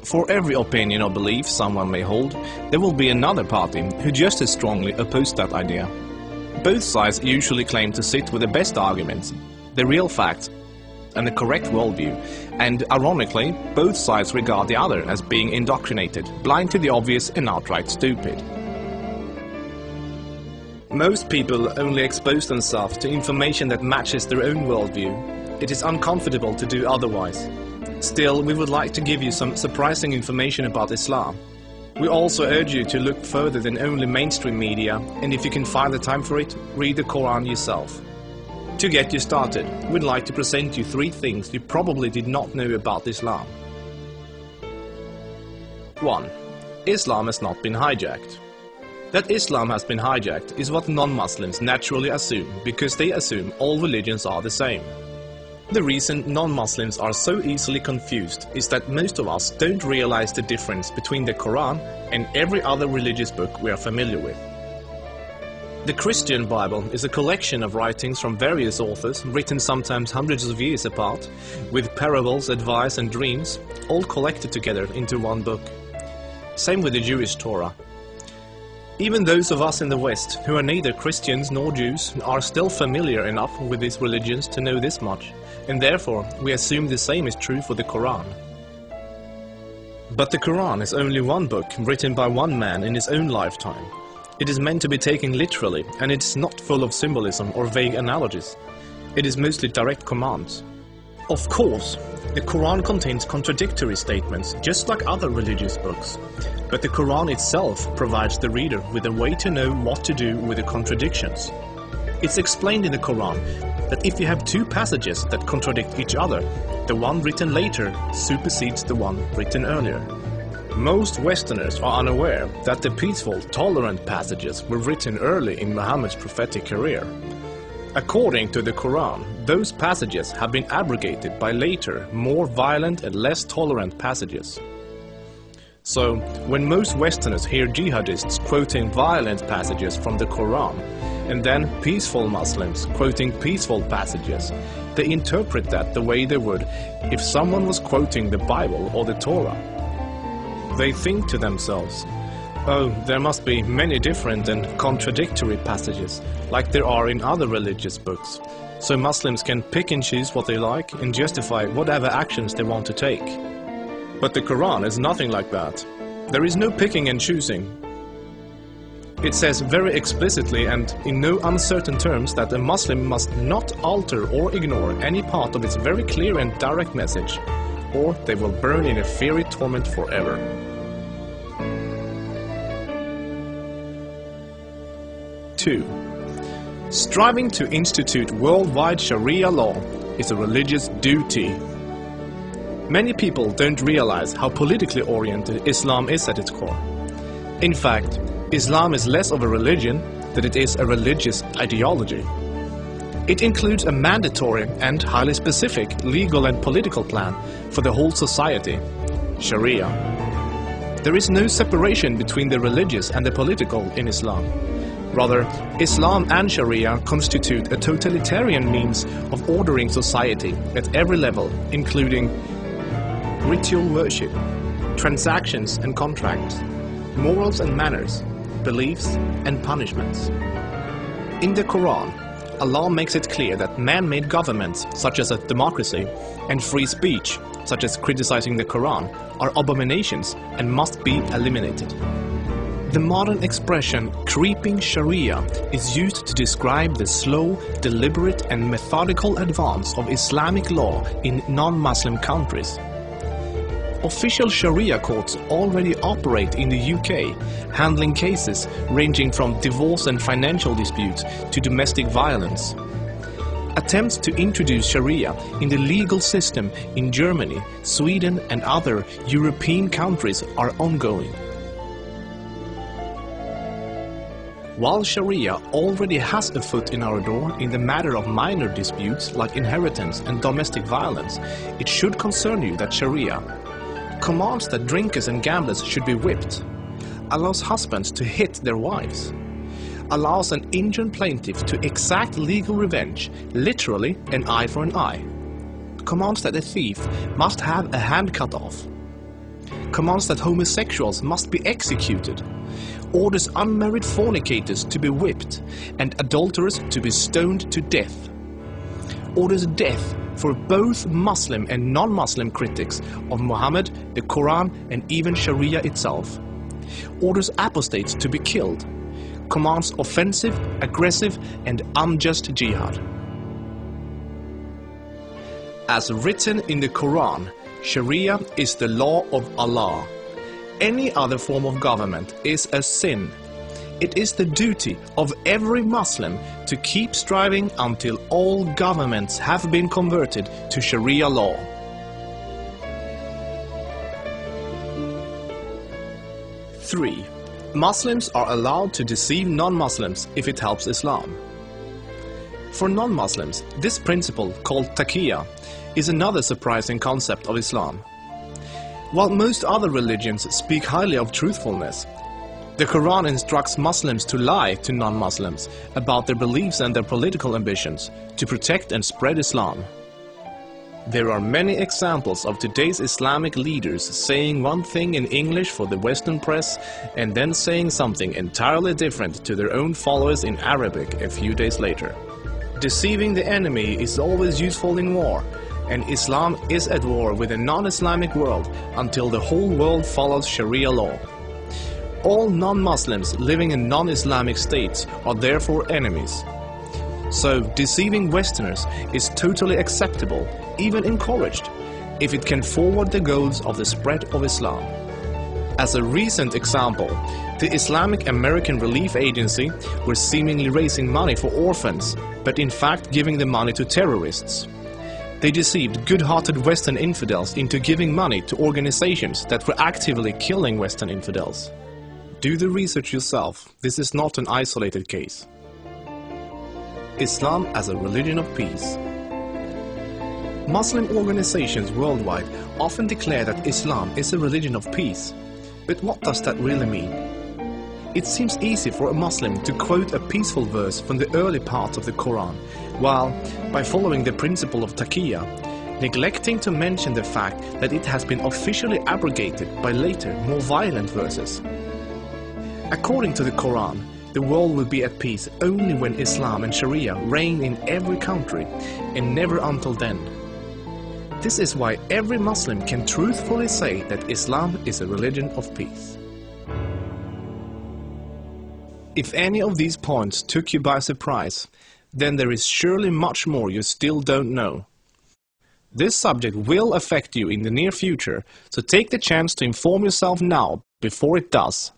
For every opinion or belief someone may hold, there will be another party who just as strongly oppose that idea. Both sides usually claim to sit with the best arguments, the real facts, and the correct worldview, and ironically, both sides regard the other as being indoctrinated, blind to the obvious and outright stupid. Most people only expose themselves to information that matches their own worldview. It is uncomfortable to do otherwise. Still, we would like to give you some surprising information about Islam. We also urge you to look further than only mainstream media, and if you can find the time for it, read the Quran yourself. To get you started, we'd like to present you 3 things you probably did not know about Islam. 1. Islam has not been hijacked. That Islam has been hijacked is what non-Muslims naturally assume, because they assume all religions are the same. The reason non-Muslims are so easily confused is that most of us don't realize the difference between the Quran and every other religious book we are familiar with. The Christian Bible is a collection of writings from various authors, written sometimes hundreds of years apart, with parables, advice and dreams, all collected together into one book. Same with the Jewish Torah. Even those of us in the West, who are neither Christians nor Jews, are still familiar enough with these religions to know this much, and therefore we assume the same is true for the Quran. But the Quran is only one book written by one man in his own lifetime. It is meant to be taken literally, and it is not full of symbolism or vague analogies. It is mostly direct commands. Of course, the Quran contains contradictory statements, just like other religious books. But the Quran itself provides the reader with a way to know what to do with the contradictions. It's explained in the Quran that if you have 2 passages that contradict each other, the one written later supersedes the one written earlier. Most Westerners are unaware that the peaceful, tolerant passages were written early in Muhammad's prophetic career. According to the Quran, those passages have been abrogated by later, more violent and less tolerant passages. So, when most Westerners hear jihadists quoting violent passages from the Quran, and then peaceful Muslims quoting peaceful passages, they interpret that the way they would if someone was quoting the Bible or the Torah. They think to themselves, oh, there must be many different and contradictory passages, like there are in other religious books, so Muslims can pick and choose what they like and justify whatever actions they want to take. But the Quran is nothing like that. There is no picking and choosing. It says very explicitly and in no uncertain terms that a Muslim must not alter or ignore any part of its very clear and direct message, or they will burn in a fiery torment forever. 2. Striving to institute worldwide Sharia law is a religious duty. Many people don't realize how politically oriented Islam is at its core. In fact, Islam is less of a religion than it is a religious ideology. It includes a mandatory and highly specific legal and political plan for the whole society, Sharia. There is no separation between the religious and the political in Islam. Rather, Islam and Sharia constitute a totalitarian means of ordering society at every level, including ritual worship, transactions and contracts, morals and manners, beliefs and punishments. In the Quran, Allah makes it clear that man-made governments, such as a democracy, and free speech, such as criticizing the Quran, are abominations and must be eliminated. The modern expression creeping Sharia is used to describe the slow, deliberate and methodical advance of Islamic law in non-Muslim countries. Official Sharia courts already operate in the UK, handling cases ranging from divorce and financial disputes to domestic violence. Attempts to introduce Sharia in the legal system in Germany, Sweden and other European countries are ongoing. While Sharia already has a foot in our door in the matter of minor disputes like inheritance and domestic violence, it should concern you that Sharia commands that drinkers and gamblers should be whipped, allows husbands to hit their wives, allows an injured plaintiff to exact legal revenge, literally an eye for an eye, commands that a thief must have a hand cut off, commands that homosexuals must be executed, orders unmarried fornicators to be whipped and adulterers to be stoned to death, orders death for both Muslim and non-Muslim critics of Muhammad, the Quran and even Sharia itself, orders apostates to be killed, commands offensive, aggressive and unjust jihad. As written in the Quran, Sharia is the law of Allah. Any other form of government is a sin. It is the duty of every Muslim to keep striving until all governments have been converted to Sharia law. Three, Muslims are allowed to deceive non-Muslims if it helps Islam. For non-Muslims, this principle, called taqiyya, is another surprising concept of Islam. While most other religions speak highly of truthfulness, the Quran instructs Muslims to lie to non-Muslims about their beliefs and their political ambitions to protect and spread Islam. There are many examples of today's Islamic leaders saying one thing in English for the Western press and then saying something entirely different to their own followers in Arabic a few days later. Deceiving the enemy is always useful in war, and Islam is at war with a non-Islamic world until the whole world follows Sharia law. All non-Muslims living in non-Islamic states are therefore enemies. So deceiving Westerners is totally acceptable, even encouraged, if it can forward the goals of the spread of Islam. As a recent example, the Islamic American Relief Agency were seemingly raising money for orphans, but in fact giving the money to terrorists. They deceived good-hearted Western infidels into giving money to organizations that were actively killing Western infidels. Do the research yourself, this is not an isolated case. Islam as a religion of peace. Muslim organizations worldwide often declare that Islam is a religion of peace. But what does that really mean? It seems easy for a Muslim to quote a peaceful verse from the early parts of the Quran, while, by following the principle of taqiyya, neglecting to mention the fact that it has been officially abrogated by later, more violent verses. According to the Quran, the world will be at peace only when Islam and Sharia reign in every country, and never until then. This is why every Muslim can truthfully say that Islam is a religion of peace. If any of these points took you by surprise, then there is surely much more you still don't know. This subject will affect you in the near future, so take the chance to inform yourself now before it does.